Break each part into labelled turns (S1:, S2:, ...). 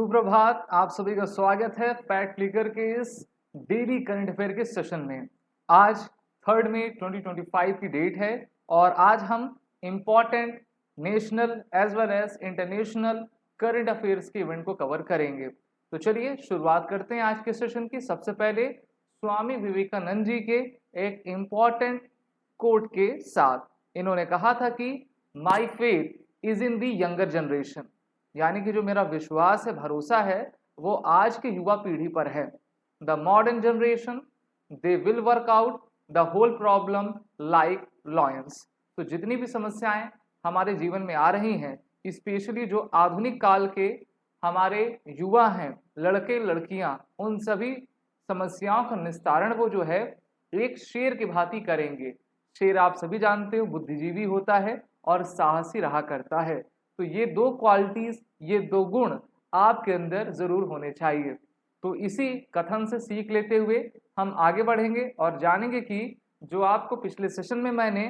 S1: सुप्रभात। आप सभी का स्वागत है फैक्ट क्लिकर के इस डेली करंट अफेयर के सेशन में। आज 3 मई 2025 की डेट है और आज हम important national as well as international current affairs के इवेंट को कवर करेंगे। तो चलिए शुरुआत करते हैं आज के सेशन की। सबसे पहले स्वामी विवेकानंद जी के एक इम्पॉर्टेंट कोट के साथ। इन्होंने कहा था कि my faith is in the younger generation, यानी कि जो मेरा विश्वास है, भरोसा है, वो आज की युवा पीढ़ी पर है। The modern generation they will work out the whole problem like lions. तो जितनी भी समस्याएं हमारे जीवन में आ रही हैं, स्पेशली जो आधुनिक काल के हमारे युवा हैं, लड़के लड़कियां, उन सभी समस्याओं का निस्तारण वो जो है एक शेर की भांति करेंगे। शेर आप सभी जानते हो बुद्धिजीवी होता है और साहसी रहा करता है। तो ये दो क्वालिटीज, ये दो गुण आपके अंदर जरूर होने चाहिए। तो इसी कथन से सीख लेते हुए हम आगे बढ़ेंगे और जानेंगे कि जो आपको पिछले सेशन में मैंने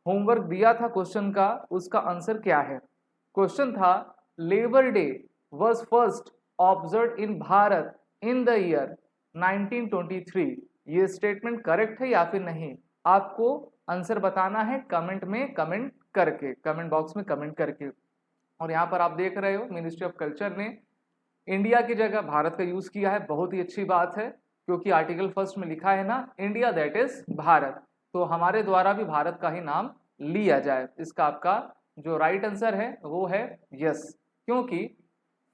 S1: होमवर्क दिया था क्वेश्चन का, उसका आंसर क्या है। क्वेश्चन था labour day was first observed in Bharat in the year 1923। ये स्टेटमेंट करेक्ट है या फिर नहीं, आपको आंसर बताना है कमेंट में, कमेंट करके, कमेंट बॉक्स में कमेंट करके। और यहाँ पर आप देख रहे हो मिनिस्ट्री ऑफ कल्चर ने इंडिया की जगह भारत का यूज किया है। बहुत ही अच्छी बात है, क्योंकि आर्टिकल फर्स्ट में लिखा है ना, इंडिया दैट इज भारत। तो हमारे द्वारा भी भारत का ही नाम लिया जाए। इसका आपका जो राइट आंसर है वो है यस, क्योंकि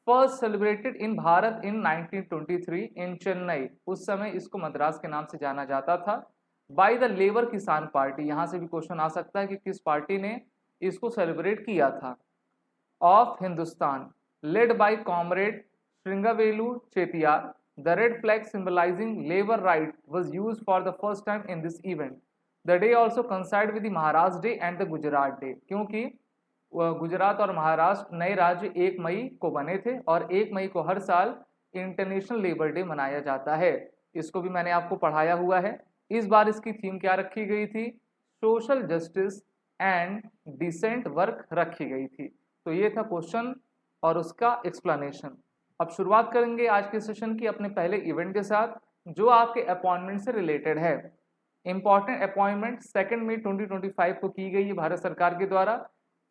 S1: फर्स्ट सेलिब्रेटेड इन भारत इन 1923 इन चेन्नई। उस समय इसको मद्रास के नाम से जाना जाता था। बाय द लेबर किसान पार्टी, यहाँ से भी क्वेश्चन आ सकता है कि किस पार्टी ने इसको सेलिब्रेट किया था। Of Hindustan led by comrade Singaravelu Chettiar. The red flag symbolizing labor right was used for the first time in this event. The day also coincided with the Maharashtra Day and the Gujarat Day, क्योंकि गुजरात और महाराष्ट्र नए राज्य 1 मई को बने थे और 1 मई को हर साल इंटरनेशनल लेबर डे मनाया जाता है। इसको भी मैंने आपको पढ़ाया हुआ है। इस बार इसकी थीम क्या रखी गई थी? Social justice and decent work रखी गई थी। तो ये था क्वेश्चन और उसका एक्सप्लेनेशन। अब शुरुआत करेंगे आज के सेशन की अपने पहले इवेंट के साथ, जो आपके अपॉइंटमेंट से रिलेटेड है। इंपॉर्टेंट अपॉइंटमेंट 2 मई 2025 को की गई है भारत सरकार के द्वारा।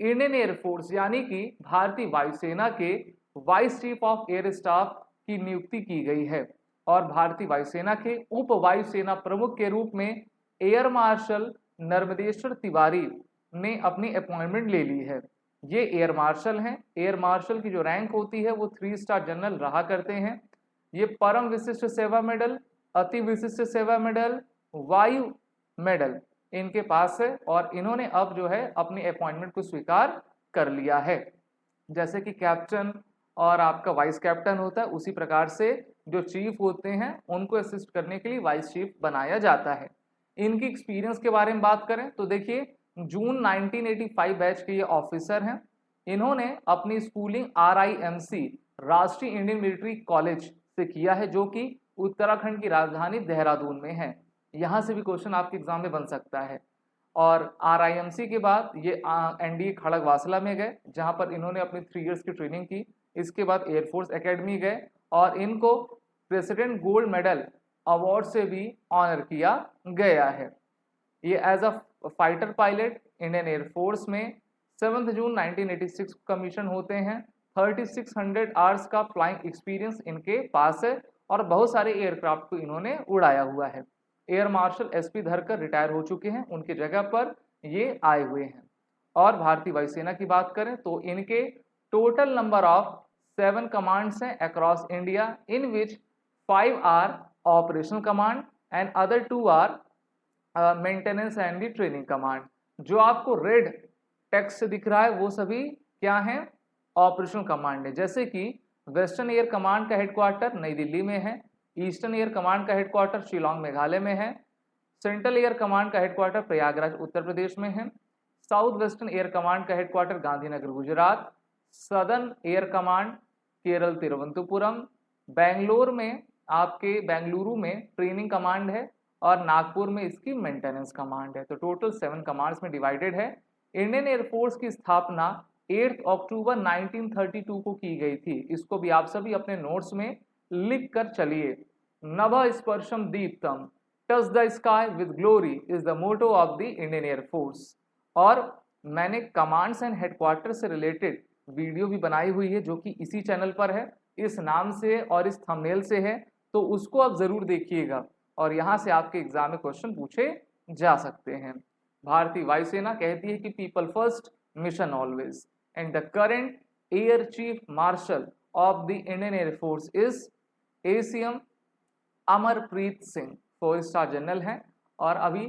S1: इंडियन एयरफोर्स यानी कि भारतीय वायुसेना के vice chief of air staff की नियुक्ति की गई है और भारतीय वायुसेना के उप वायुसेना प्रमुख के रूप में एयर मार्शल नर्मदेश्वर तिवारी ने अपनी अपॉइंटमेंट ले ली है। ये एयर मार्शल हैं। एयर मार्शल की जो रैंक होती है वो 3 स्टार जनरल रहा करते हैं। ये परम विशिष्ट सेवा मेडल, अति विशिष्ट सेवा मेडल, वायु मेडल इनके पास है और इन्होंने अब जो है अपनी अपॉइंटमेंट को स्वीकार कर लिया है। जैसे कि कैप्टन और आपका वाइस कैप्टन होता है, उसी प्रकार से जो चीफ होते हैं उनको असिस्ट करने के लिए वाइस चीफ बनाया जाता है। इनकी एक्सपीरियंस के बारे में बात करें तो देखिए, जून 1985 बैच के ये ऑफिसर हैं। इन्होंने अपनी स्कूलिंग RIMC राष्ट्रीय इंडियन मिलिट्री कॉलेज से किया है, जो कि उत्तराखंड की राजधानी देहरादून में है। यहाँ से भी क्वेश्चन आपके एग्जाम में बन सकता है। और RIMC के बाद ये NDA खड़गवासला में गए, जहाँ पर इन्होंने अपनी 3 इयर्स की ट्रेनिंग की। इसके बाद एयरफोर्स एकेडमी गए और इनको प्रेसिडेंट गोल्ड मेडल अवार्ड से भी ऑनर किया गया है। ये as a fighter pilot Indian air force में 7 जून 1986 कमीशन होते हैं। 3600 आवर्स का फ्लाइंग एक्सपीरियंस इनके पास है और बहुत सारे एयरक्राफ्ट को इन्होंने उड़ाया हुआ है। एयर मार्शल SP धरकर रिटायर हो चुके हैं, उनकी जगह पर ये आए हुए हैं। और भारतीय वायुसेना की बात करें तो इनके टोटल नंबर ऑफ 7 कमांड्स हैं across India, in which 5 are operational command and other 2 are maintenance and the training command. जो आपको रेड टेक्स्ट से दिख रहा है वो सभी क्या है? ऑपरेशनल कमांड है। जैसे कि वेस्टर्न एयर कमांड का हेडक्वार्टर नई दिल्ली में है, ईस्टर्न एयर कमांड का हेडक्वार्टर शिलोंग मेघालय में है, सेंट्रल एयर कमांड का हेडक्वार्टर प्रयागराज उत्तर प्रदेश में है, साउथ वेस्टर्न एयर कमांड का headquarter Gandhinagar Gujarat, southern air command Kerala Thiruvananthapuram, Bangalore में आपके बेंगलुरु में ट्रेनिंग कमांड है और नागपुर में इसकी मेंटेनेंस कमांड है। तो टोटल 7 कमांड्स में डिवाइडेड है। इंडियन एयरफोर्स की स्थापना 8 अक्टूबर 1932 को की गई थी। इसको भी आप सभी अपने नोट्स में लिख कर चलिए। नभ स्पर्शम दीप्तम touch the sky with glory is the motto of the Indian air force. और मैंने कमांड्स एंड हेडक्वार्टर से रिलेटेड वीडियो भी बनाई हुई है जो कि इसी चैनल पर है, इस नाम से और इस थंबनेल से है, तो उसको आप जरूर देखिएगा और यहाँ से आपके एग्जाम में क्वेश्चन पूछे जा सकते हैं। भारतीय वायुसेना कहती है कि people first mission always and the current air chief marshal of the Indian air force is ACM Amarpreet Singh, 4 star general हैं और अभी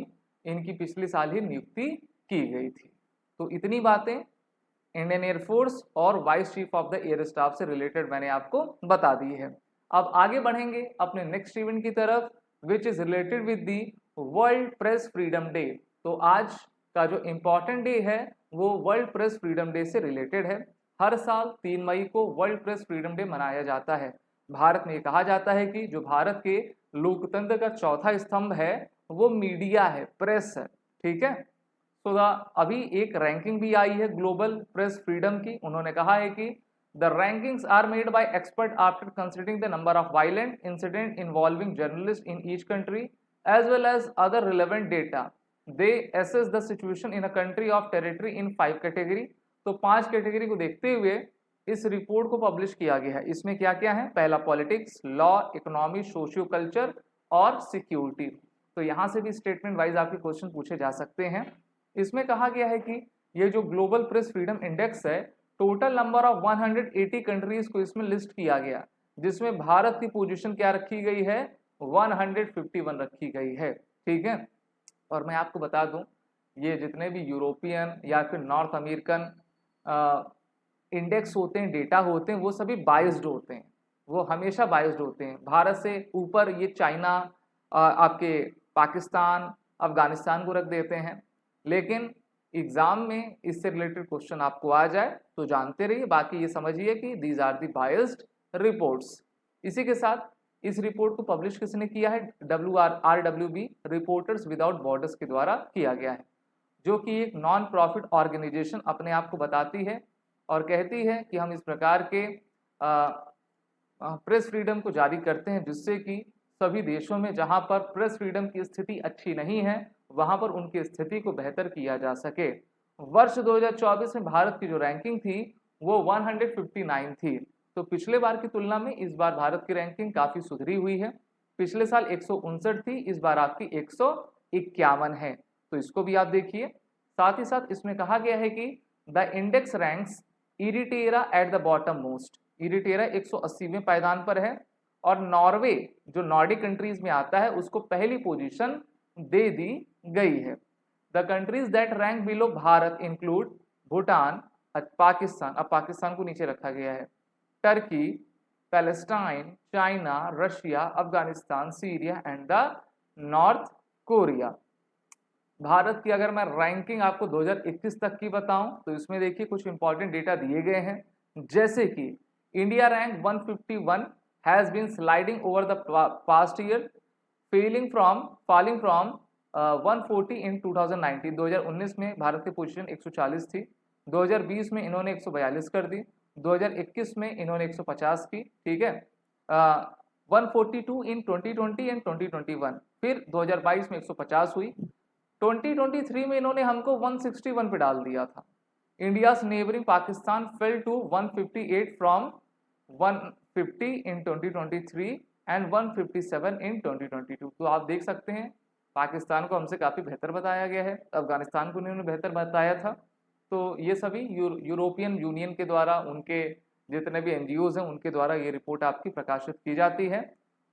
S1: इनकी पिछले साल ही नियुक्ति की गई थी। तो इतनी बातें इंडियन एयरफोर्स और vice chief of the air staff से रिलेटेड मैंने आपको बता दी है। अब आगे बढ़ेंगे अपने नेक्स्ट इवेंट की तरफ which is related with the world press freedom day. तो आज का जो इम्पोर्टेंट डे है वो वर्ल्ड प्रेस फ्रीडम डे से रिलेटेड है। हर साल 3 मई को वर्ल्ड प्रेस फ्रीडम डे मनाया जाता है। भारत में ये कहा जाता है कि जो भारत के लोकतंत्र का चौथा स्तंभ है वो मीडिया है, प्रेस है, ठीक है। तो अभी एक रैंकिंग भी आई है ग्लोबल प्रेस फ्रीडम की। उन्होंने कहा है कि the rankings are made by expert after considering the number of violent incident involving journalist in each country as well as other relevant data. They assess the situation in a country of territory in 5 category. तो 5 category को देखते हुए इस report को publish किया गया है। इसमें क्या क्या है? पहला politics, law, economy, socio culture और सिक्योरिटी। तो यहाँ से भी स्टेटमेंट वाइज आपके क्वेश्चन पूछे जा सकते हैं। इसमें कहा गया है कि ये जो ग्लोबल प्रेस फ्रीडम इंडेक्स है, टोटल नंबर ऑफ 180 कंट्रीज को इसमें लिस्ट किया गया, जिसमें भारत की पोजीशन क्या रखी गई है? 151 रखी गई है, ठीक है। और मैं आपको बता दूं, ये जितने भी यूरोपियन या फिर नॉर्थ अमेरिकन इंडेक्स होते हैं, डेटा होते हैं, वो सभी बाइस्ड होते हैं, वो हमेशा बाइस्ड होते हैं। भारत से ऊपर ये चाइना, आपके पाकिस्तान, अफगानिस्तान को रख देते हैं। लेकिन एग्जाम में इससे रिलेटेड क्वेश्चन आपको आ जाए तो जानते रहिए, बाकी ये समझिए कि these are the biased reports. इसी के साथ इस रिपोर्ट को पब्लिश किसने किया है? RWB रिपोर्टर्स विदाउट बॉर्डर्स के द्वारा किया गया है, जो कि एक नॉन प्रॉफिट ऑर्गेनाइजेशन अपने आप को बताती है और कहती है कि हम इस प्रकार के प्रेस फ्रीडम को जारी करते हैं जिससे कि सभी देशों में जहां पर प्रेस फ्रीडम की स्थिति अच्छी नहीं है वहां पर उनकी स्थिति को बेहतर किया जा सके। वर्ष 2024 में भारत की जो रैंकिंग थी वो 159 थी। तो पिछले बार की तुलना में इस बार भारत की रैंकिंग काफी सुधरी हुई है। पिछले साल 159 थी, इस बार आपकी 151 है। तो इसको भी आप देखिए। साथ ही साथ इसमें कहा गया है कि the index ranks Eritrea at the bottom most. Eritrea 180वें पायदान पर है और नॉर्वे जो नॉर्डिक कंट्रीज में आता है उसको पहली पोजीशन दे दी गई है। The countries that rank below Bharat include Bhutan, Pakistan, अब पाकिस्तान को नीचे रखा गया है, Turkey, Palestine, China, Russia, Afghanistan, Syria and the north Korea. Bharat की अगर मैं रैंकिंग आपको 2021 तक की बताऊं तो इसमें देखिए कुछ इंपॉर्टेंट डेटा दिए गए हैं, जैसे कि India rank 151 has been sliding over the past year, falling from 140 in 2019। 2019 में भारत की पोजीशन 140 थी, 2020 में इन्होंने 142 कर दी, 2021 में इन्होंने 150 की, ठीक है। 142 इन 2020 एंड 2021, फिर 2022 में 150 हुई, 2023 में इन्होंने हमको 161 पे डाल दिया था। India's neighbouring Pakistan fell to 158 from 150 in 2023 and 157 in 2022। तो आप देख सकते हैं पाकिस्तान को हमसे काफ़ी बेहतर बताया गया है, अफगानिस्तान को उन्होंने बेहतर बताया था। तो ये सभी यूरोपियन यूनियन के द्वारा, उनके जितने भी NGOs हैं उनके द्वारा ये रिपोर्ट आपकी प्रकाशित की जाती है।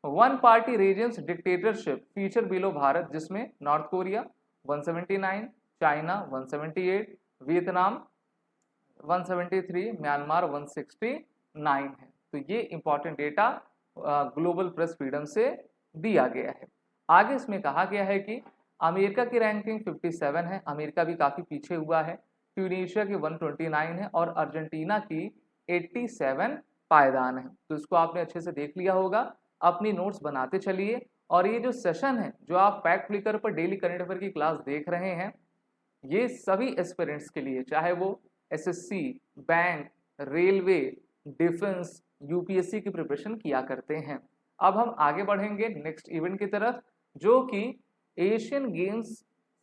S1: One party regions dictatorship feature below Bharat, जिसमें North Korea 179, China 178, Vietnam 173, Myanmar 169 है। तो ये important data global press freedom से दिया गया है। आगे इसमें कहा गया है कि अमेरिका की रैंकिंग 57 है, अमेरिका भी काफ़ी पीछे हुआ है। ट्यूनीशिया की 129 है और अर्जेंटीना की 87 पायदान है। तो इसको आपने अच्छे से देख लिया होगा, अपनी नोट्स बनाते चलिए। और ये जो सेशन है जो आप फैक्ट फ्लिकर पर डेली करंट अफेयर की क्लास देख रहे हैं, ये सभी एस्पिरेंट्स के लिए, चाहे वो SSC, bank, railway, defence, UPSC की प्रिपरेशन किया करते हैं। अब हम आगे बढ़ेंगे नेक्स्ट इवेंट की तरफ, जो कि एशियन गेम्स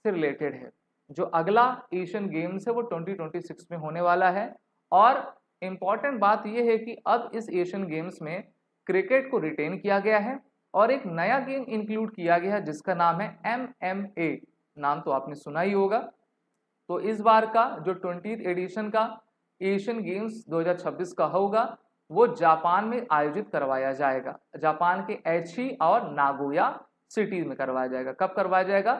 S1: से रिलेटेड है। जो अगला एशियन गेम्स है वो 2026 में होने वाला है। और इम्पॉर्टेंट बात यह है कि अब इस एशियन गेम्स में क्रिकेट को रिटेन किया गया है और एक नया गेम इंक्लूड किया गया है जिसका नाम है MMA। नाम तो आपने सुना ही होगा। तो इस बार का जो 20th एडिशन का एशियन गेम्स 2026 का होगा वो जापान में आयोजित करवाया जाएगा। जापान के एची और नागोया सिटीज में करवाया जाएगा। कब करवाया जाएगा?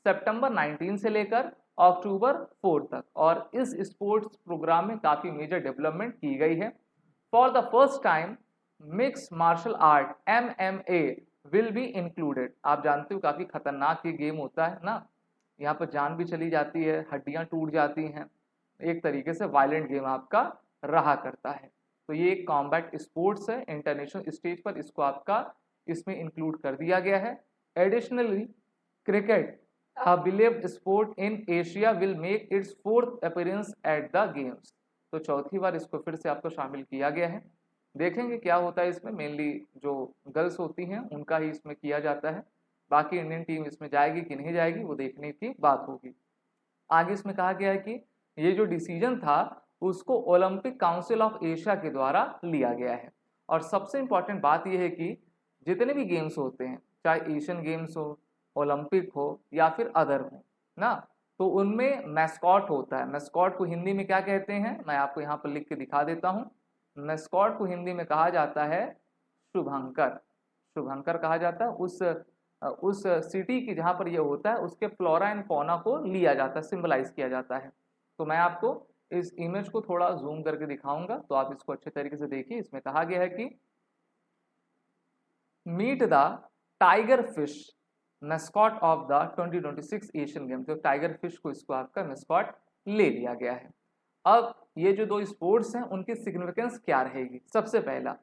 S1: सितंबर 19 से लेकर अक्टूबर 4 तक। और इस स्पोर्ट्स प्रोग्राम में काफी मेजर डेवलपमेंट की गई है। For the first time mix martial art MMA will be included. आप जानते हो काफी खतरनाक ये गेम होता है ना, यहाँ पर जान भी चली जाती है, हड्डियां टूट जाती हैं, एक तरीके से वायलेंट गेम आपका रहा करता है। तो ये एक कॉम्बैट स्पोर्ट्स है, इंटरनेशनल स्टेज पर इसको आपका इसमें इंक्लूड कर दिया गया है। Additionally cricket, a beloved sport in Asia, will make its 4th appearance at the games। तो चौथी बार इसको फिर से आपको शामिल किया गया है। देखेंगे क्या होता है इसमें। मेनली जो गर्ल्स होती हैं उनका ही इसमें किया जाता है, बाकी इंडियन टीम इसमें जाएगी कि नहीं जाएगी वो देखने की बात होगी। आगे इसमें कहा गया है कि ये जो डिसीजन था उसको ओलंपिक काउंसिल ऑफ एशिया के द्वारा लिया गया है। और सबसे इंपॉर्टेंट बात यह है कि जितने भी गेम्स होते हैं, चाहे एशियन गेम्स हो, ओलंपिक हो या फिर अदर हो ना, तो उनमें मैस्कॉट होता है। मैस्कॉट को हिंदी में क्या कहते हैं मैं आपको यहाँ पर लिख के दिखा देता हूँ। मैस्कॉट को हिंदी में कहा जाता है शुभंकर। शुभंकर कहा जाता है उस सिटी की जहाँ पर ये होता है उसके फ्लोरा एंड फौना को लिया जाता है, सिंबलाइज किया जाता है। तो मैं आपको इस इमेज को थोड़ा जूम करके दिखाऊंगा तो आप इसको अच्छे तरीके से देखिए। इसमें कहा गया है कि meet the tiger fish mascot of the 2026 Asian game. तो टाइगर फिश को इसको आपका मैस्कॉट ले लिया गया है। अब ये जो दो स्पोर्ट्स हैं उनकी सिग्निफिकेंस क्या रहेगी? सबसे पहला,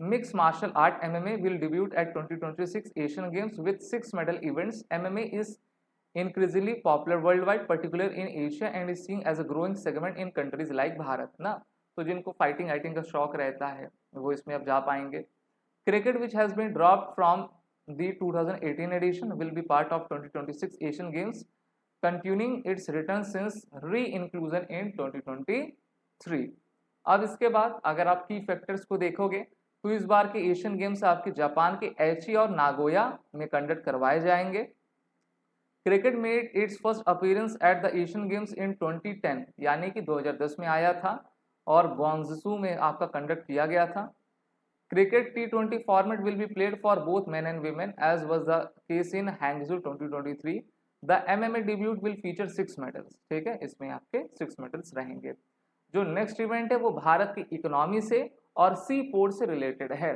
S1: Mixed martial art MMA will debut at 2026 Asian Games with 6 medal events. MMA is increasingly popular worldwide, particularly in Asia, and is seen as a growing segment in countries like Bharat ना। तो जिनको fighting आइटिंग का शौक रहता है वो इसमें अब जा पाएंगे। Cricket, which has been dropped from the 2018 edition, will be part of 2026 Asian Games, continuing its return since re-inclusion in 2023। अब इसके बाद अगर आप की फैक्टर्स को देखोगे तो इस बार के एशियन गेम्स आपके जापान के एची और नागोया में कंडक्ट करवाए जाएंगे। Cricket made its first appearance at the Asian Games in 2010, यानी कि 2010 में आया था और ग्वांगझू में आपका कंडक्ट किया गया था। Cricket T20 format will be played for both men and women as was the case in Hangzhou 2023। The MMA debut will feature 6 medals. ठीक है, इसमें आपके 6 मेडल्स रहेंगे। जो नेक्स्ट इवेंट है वो भारत की इकोनॉमी से और सी पोर्ट से रिलेटेड है।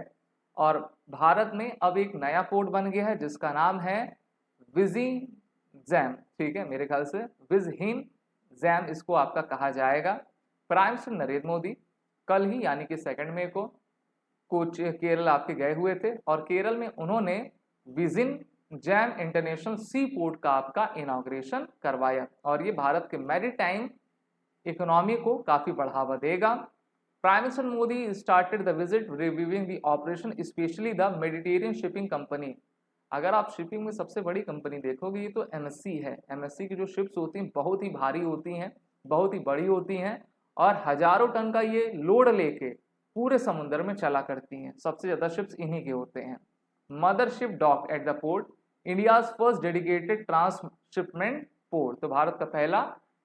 S1: और भारत में अब एक नया पोर्ट बन गया है जिसका नाम है विजिंग। ठीक है, मेरे ख्याल से विजहिन जैम इसको आपका कहा जाएगा। प्राइम मिनिस्टर नरेंद्र मोदी कल ही यानी कि 2 मई को कुछ केरल आपके गए हुए थे और केरल में उन्होंने विजिन जैम इंटरनेशनल सी पोर्ट का आपका इनॉग्रेशन करवाया और ये भारत के मैरीटाइम इकोनॉमी को काफी बढ़ावा देगा। Prime Minister Modi started the visit reviewing the operation, especially the Mediterranean Shipping Company। अगर आप शिपिंग में सबसे बड़ी कंपनी देखोगे ये तो MSC है। MSC की जो शिप्स होती हैं बहुत ही भारी होती हैं, बहुत ही बड़ी होती हैं और हजारों टन का ये लोड लेके पूरे समुद्र में चला करती हैं। सबसे ज़्यादा शिप्स इन्हीं के होते हैं। Mothership dock at the port, India's first dedicated transshipment port. तो भारत का पहला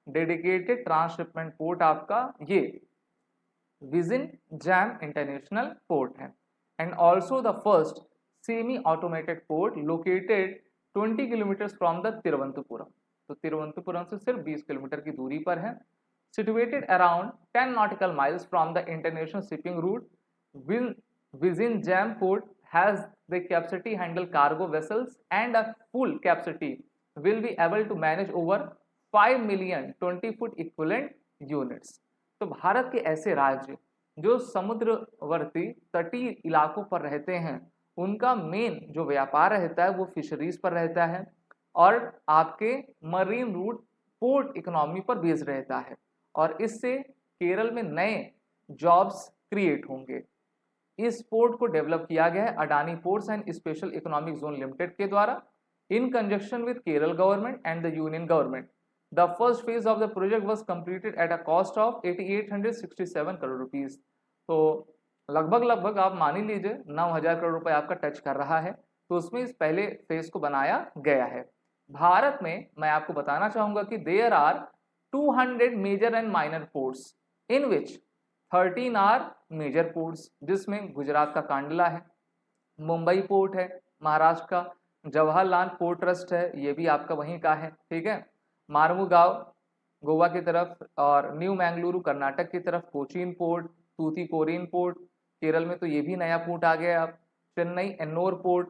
S1: डेडिकेटेड ट्रांसशिपमेंट पोर्ट आपका ये विजिन जैम इंटरनेशनल पोर्ट है। And also the first semi automated port located 20 kilometre from the Thiruvananthapuram. तो तिरुवनंतपुरम से सिर्फ 20 किलोमीटर की दूरी पर है। Situated around 10 nautical miles from the international shipping route, Vizhinjam port has the capacity handle cargo vessels and a full capacity will be able to manage over 5 million 20 foot equivalent units. तो भारत के ऐसे राज्य जो समुद्रवर्ती तटीय इलाकों पर रहते हैं उनका मेन जो व्यापार रहता है वो फिशरीज पर रहता है और आपके मरीन रूट पोर्ट इकोनॉमी पर बेस्ड रहता है। और इससे केरल में नए जॉब्स क्रिएट होंगे। इस पोर्ट को डेवलप किया गया है Adani ports and special economic zone limited के द्वारा इन conjunction with Kerala government and the union government. The first phase of the project was completed at a cost of 8867 crore rupees. तो लगभग आप मान ही लीजिए 9000 करोड़ रुपए आपका टच कर रहा है। तो उसमें इस पहले फेज को बनाया गया है। भारत में मैं आपको बताना चाहूंगा कि there are 200 major and minor ports in which 13 are major ports, जिसमें गुजरात का कांडला है, मुंबई पोर्ट है, महाराष्ट्र का जवाहरलाल पोर्ट ट्रस्ट है, ये भी आपका वहीं का है, ठीक है, मार्मुगांव गोवा की तरफ और न्यू मैंगलुरु कर्नाटक की तरफ कोचीन पोर्ट, तूतीकोरिन पोर्ट केरल में, तो ये भी नया पोर्ट आ गया। आप चेन्नई एन्नोर पोर्ट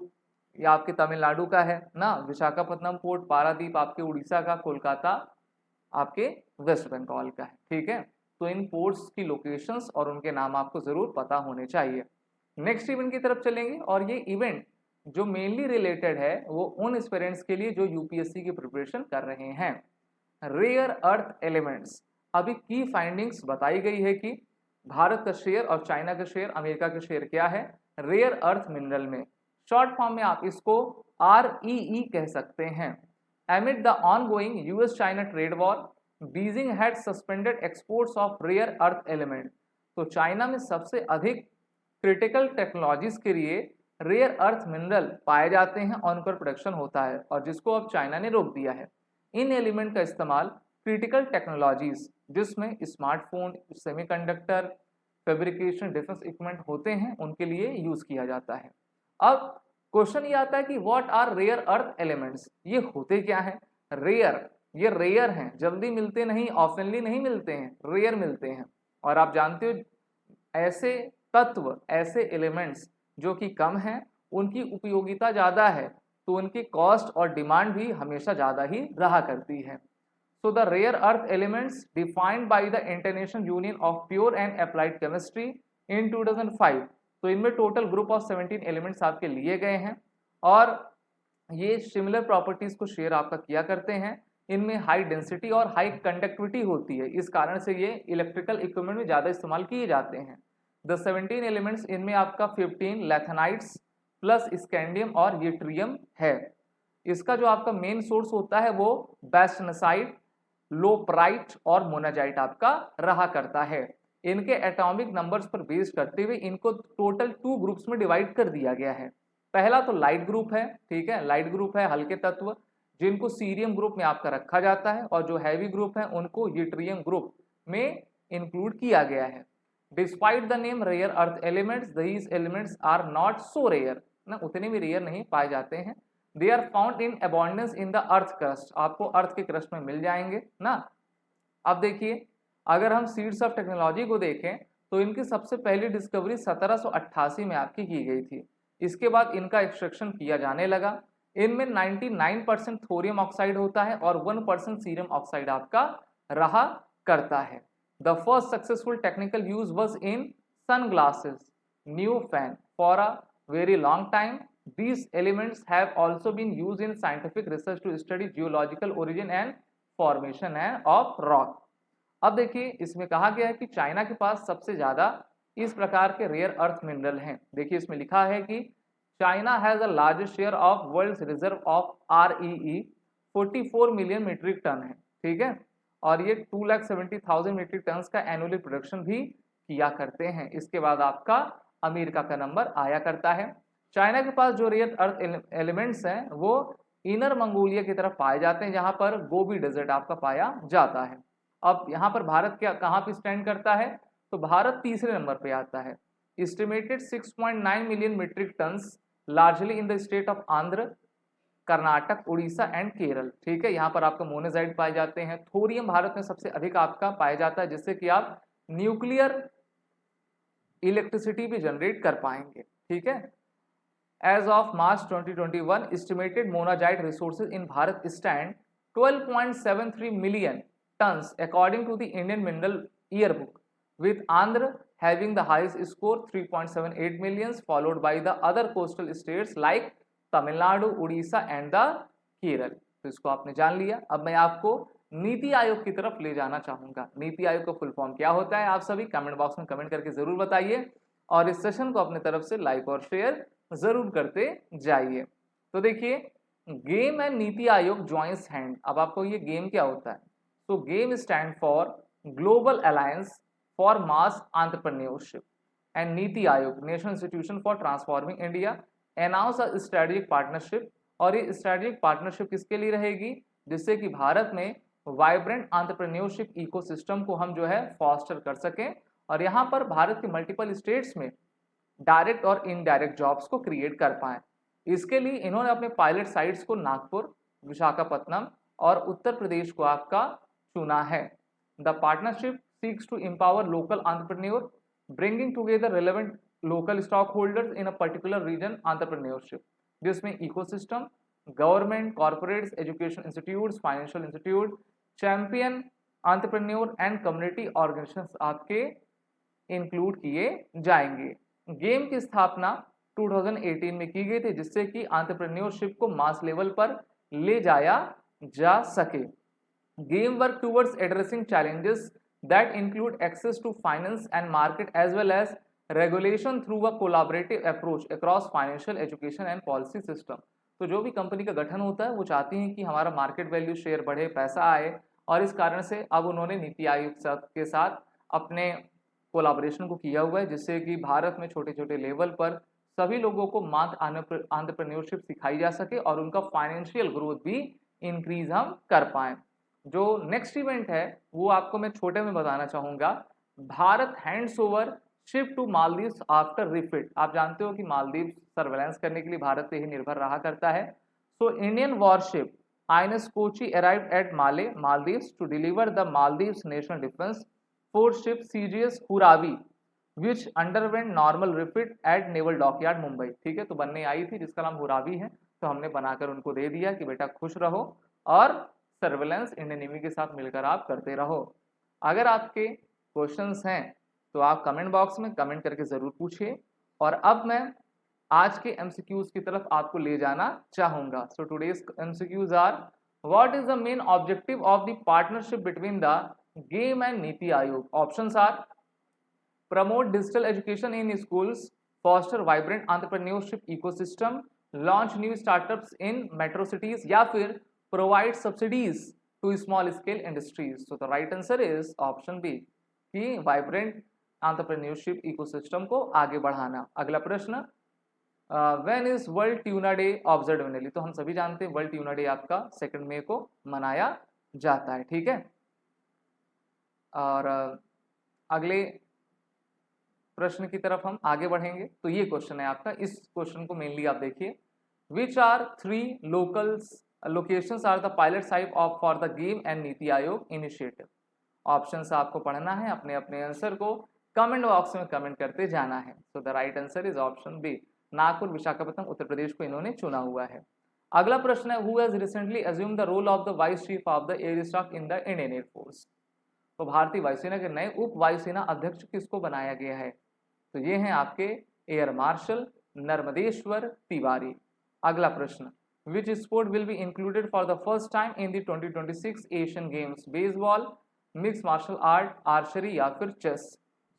S1: ये आपके तमिलनाडु का है ना, विशाखापट्टनम पोर्ट, पारादीप आपके उड़ीसा का, कोलकाता आपके वेस्ट बंगाल का है, ठीक है। तो इन पोर्ट्स की लोकेशंस और उनके नाम आपको जरूर पता होने चाहिए। नेक्स्ट इवेंट की तरफ चलेंगे और ये इवेंट जो मेनली रिलेटेड है वो उन एस्पिरेंट्स के लिए जो यूपीएससी की प्रिपरेशन कर रहे हैं। रेयर अर्थ एलिमेंट्स, अभी की फाइंडिंग्स बताई गई है कि भारत का शेयर और चाइना का शेयर, अमेरिका का शेयर क्या है रेयर अर्थ मिनरल में। शॉर्ट फॉर्म में आप इसको REE कह सकते हैं। Amid the ongoing US China trade war, Beijing had suspended exports of rare earth element. तो चाइना में सबसे अधिक क्रिटिकल टेक्नोलॉजीज के लिए रेयर अर्थ मिनरल पाए जाते हैं और उन पर प्रोडक्शन होता है, और जिसको अब चाइना ने रोक दिया है। इन एलिमेंट का इस्तेमाल क्रिटिकल टेक्नोलॉजीज जिसमें smartphone, semiconductor, fabrication, defence equipment होते हैं उनके लिए यूज किया जाता है। अब क्वेश्चन ये आता है कि what are rare earth elements, ये होते क्या है। रेयर, ये रेयर हैं, जल्दी मिलते नहीं, ऑफनली नहीं मिलते हैं, रेयर मिलते हैं। और आप जानते हो ऐसे तत्व, ऐसे एलिमेंट्स जो कि कम हैं उनकी उपयोगिता ज़्यादा है, तो उनकी कॉस्ट और डिमांड भी हमेशा ज़्यादा ही रहा करती है। So the rare earth elements defined by the international union of pure and applied chemistry in 2005। तो इनमें टोटल ग्रुप ऑफ 17 एलिमेंट्स आपके लिए गए हैं और ये सिमिलर प्रॉपर्टीज को शेयर आपका किया करते हैं। इनमें हाई डेंसिटी और हाई कंडक्टिविटी होती है, इस कारण से ये इलेक्ट्रिकल इक्विपमेंट में ज़्यादा इस्तेमाल किए जाते हैं। द 17 एलिमेंट्स, इनमें आपका 15 लैथेनाइट्स प्लस स्कैंडियम और यूट्रियम है। इसका जो आपका मेन सोर्स होता है वो बेस्टनसाइट, लोपराइट और मोनाजाइट आपका रहा करता है। इनके एटॉमिक नंबर्स पर बेस करते हुए इनको टोटल 2 ग्रुप्स में डिवाइड कर दिया गया है। पहला तो लाइट ग्रुप है, ठीक है, लाइट ग्रुप है हल्के तत्व जिनको सीरियम ग्रुप में आपका रखा जाता है, और जो हैवी ग्रुप है उनको यूट्रियम ग्रुप में इंक्लूड किया गया है। Despite the name rare earth elements, these elements are not so rare, ना उतने भी रेयर नहीं पाए जाते हैं। They are found in abundance in the earth crust, आपको अर्थ के क्रस्ट में मिल जाएंगे ना। अब देखिए अगर हम सीड्स ऑफ टेक्नोलॉजी को देखें तो इनकी सबसे पहली डिस्कवरी 1788 में आपकी की गई थी। इसके बाद इनका एक्सट्रैक्शन किया जाने लगा। इनमें 99% थोरियम ऑक्साइड होता है और 1% सीरम ऑक्साइड आपका रहा करता है। The first successful technical use was in sunglasses, new fan for a very long time. These elements have also been used in scientific research to study geological origin and formation of rock। अब देखिए इसमें कहा गया है कि China के पास सबसे ज्यादा इस प्रकार के रेयर अर्थ मिनरल हैं। देखिए इसमें लिखा है कि China has the largest share of world reserve of REE, 44 million metric ton है, ठीक है, और ये 2,70,000 मीट्रिक टन का एनुअली प्रोडक्शन भी किया करते हैं। इसके बाद आपका अमेरिका का नंबर आया करता है। चाइना के पास जो रेयर अर्थ एलिमेंट्स हैं वो इनर मंगोलिया की तरफ पाए जाते हैं, जहां पर गोबी डेजर्ट आपका पाया जाता है। अब यहाँ पर भारत क्या कहाँ पे स्टैंड करता है, तो भारत तीसरे नंबर पे आता है। Estimated 6.9 million metric tons largely in the state of Andhra, Karnataka, Orissa and Kerala, ठीक है। यहाँ पर आपका मोनेजाइट पाए जाते हैं। थोरियम भारत में सबसे अधिक आपका पाया जाता है, जिससे कि आप न्यूक्लियर इलेक्ट्रिसिटी भी जनरेट कर पाएंगे, ठीक है। As of March 2021, estimated monazite resources in Bharat stand 12.73 million tons according to the Indian Mineral Yearbook, with Andhra having the highest score 3.78 millions, followed by the other coastal states like Tamil Nadu, Odisha and the Kerala। तो इसको आपने जान लिया। अब मैं आपको नीति आयोग की तरफ ले जाना चाहूंगा। नीति आयोग का फुल फॉर्म क्या होता है, आप सभी कमेंट बॉक्स में कमेंट करके जरूर बताइए और इस सेशन को अपने तरफ से लाइक और शेयर जरूर करते जाइए। तो देखिए, गेम एंड नीति आयोग ज्वाइंस हैंड। अब आपको ये गेम क्या होता है, तो game stand for global alliance for mass entrepreneurship and Niti आयोग national institution for transforming India announce a strategic partnership. और ये स्ट्रेटेजिक पार्टनरशिप किसके लिए रहेगी, जिससे कि भारत में वाइब्रेंट एंटरप्रेन्योरशिप इकोसिस्टम को हम जो है फॉस्टर कर सकें और यहाँ पर भारत के मल्टीपल स्टेट्स में डायरेक्ट और इनडायरेक्ट जॉब्स को क्रिएट कर पाएं। इसके लिए इन्होंने अपने पायलट साइट्स को नागपुर, विशाखापत्तनम और उत्तर प्रदेश को आपका चुना है। The partnership seeks to empower local entrepreneur, bringing together relevant local stockholders in a particular region entrepreneurship, जिसमें ecosystem, government, corporates, education institutes, financial institute, champion entrepreneur and community organisations आपके include किए जाएंगे। गेम की स्थापना 2018 में की गई थी, जिससे कि एंटरप्रेन्योरशिप को मास लेवल पर ले जाया जा सके। Game work towards addressing challenges that include access to finance and market as well as regulation through a collaborative approach across financial education and policy system। तो जो भी कंपनी का गठन होता है वो चाहती है कि हमारा मार्केट वैल्यू शेयर बढ़े, पैसा आए, और इस कारण से अब उन्होंने नीति आयोग के साथ अपने कोलाबोरेशन को किया हुआ है, जिससे कि भारत में छोटे छोटे लेवल पर सभी लोगों को मास एंटरप्रेन्योरशिप सिखाई जा सके और उनका फाइनेंशियल ग्रोथ भी इंक्रीज हम कर पाएं। जो नेक्स्ट इवेंट है वो आपको मैं छोटे में बताना चाहूंगा। Bharat hands over ship to Maldives after refit. आप जानते हो कि मालदीव सर्वेलेंस करने के लिए भारत पे ही निर्भर रहा करता है। So Indian warship INS Kochi arrived at Male Maldives to deliver the Maldives national defence force ship CGS Huravee which underwent normal refit at naval dockyard Mumbai. ठीक है, तो बनने आई थी, जिसका नाम हुरावी है, तो हमने बनाकर उनको दे दिया कि बेटा खुश रहो और सर्वेलेंस इंडियन नेवी के साथ मिलकर आप करते रहो। अगर आपके क्वेश्चंस हैं तो आप कमेंट बॉक्स में कमेंट करके जरूर पूछिए। और अब मैं आज के एमसीक्यूज की तरफ आपको ले जाना चाहूंगा। So today's MCQs are, what is the main objective of the partnership between the game and Niti Aayog. Options are, promote digital education in schools, foster vibrant entrepreneurship ecosystem, launch new startups in metro cities, या फिर provide subsidies to small scale industries। So the right answer is option B कि vibrant entrepreneurship ecosystem को आगे बढ़ाना। अगला प्रश्न, when is World Tuna Day observed annually। तो हम सभी जानते हैं वर्ल्ड ट्यूना डे आपका 2 मई को मनाया जाता है। ठीक है, और अगले प्रश्न की तरफ हम आगे बढ़ेंगे। तो ये क्वेश्चन है आपका, इस क्वेश्चन को मेनली आप देखिए। Which are 3 locals locations are the pilot site of for the game and NITI Aayog initiative। Options आपको पढ़ना है, अपने अपने आंसर को कमेंट बॉक्स में कमेंट करते जाना है। So the right answer is option B, Nagpur, Visakhapatnam, Uttar Pradesh को इन्होंने चुना हुआ है। अगला प्रश्न है, who has recently assume the role of the vice chief of the air staff in the Indian air force. तो भारतीय वायुसेना के नए उप वायुसेना अध्यक्ष किसको बनाया गया है, तो ये हैं आपके एयर मार्शल नर्मदेश्वर तिवारी। अगला प्रश्न, which sport will be included for the first time in the 2026 Asian Games, baseball, mixed martial art, archery या फिर chess।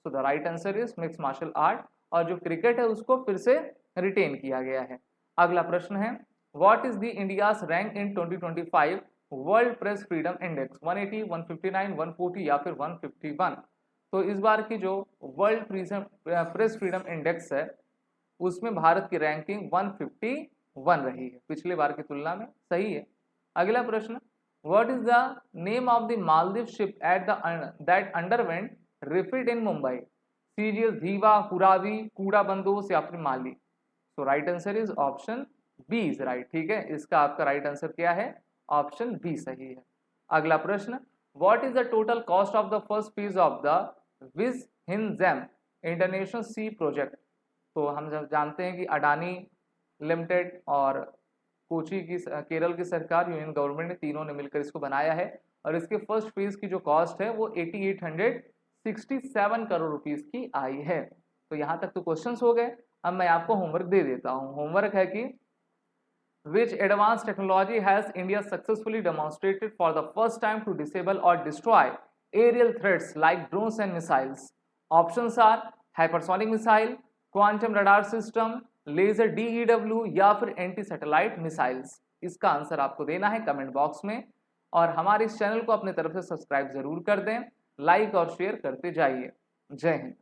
S1: so the right answer is mixed martial art, और जो क्रिकेट है उसको फिर से रिटेन किया गया है। अगला प्रश्न है, what is the India's rank in 2025 world press freedom index, 180, 159, 140 या फिर 151। तो इस बार की जो वर्ल्ड प्रेस फ्रीडम इंडेक्स है उसमें भारत की रैंकिंग 151 रही है, पिछले बार की तुलना में सही है। अगला प्रश्न, what is the name of the Maldive ship at that underwent refit in Mumbai, CGS Dheeva, Huravee, Kuda Bandos या फिर Male. So right answer is option B is right. ठीक है, इसका आपका राइट आंसर क्या है, ऑप्शन बी सही है। अगला प्रश्न, what is the total cost of the first phase of the Vizhinjam international sea project. तो हम जब जानते हैं कि अडानी लिमिटेड और कोची की केरल की सरकार, यूनियन गवर्नमेंट ने, तीनों ने मिलकर इसको बनाया है और इसके फर्स्ट फेज की जो कॉस्ट है वो 8867 करोड़ रुपीस की आई है। तो यहाँ तक तो क्वेश्चंस हो गए। अब मैं आपको होमवर्क दे देता हूँ। होमवर्क है कि which advanced technology has India successfully demonstrated for the first time to disable or destroy aerial threats like drones and missiles? Options are hypersonic missile, quantum radar system, laser DEW या फिर anti satellite missiles. इसका answer आपको देना है comment box में, और हमारे इस चैनल को अपने तरफ से सब्सक्राइब जरूर कर दें, लाइक और शेयर करते जाइए। जय हिंद।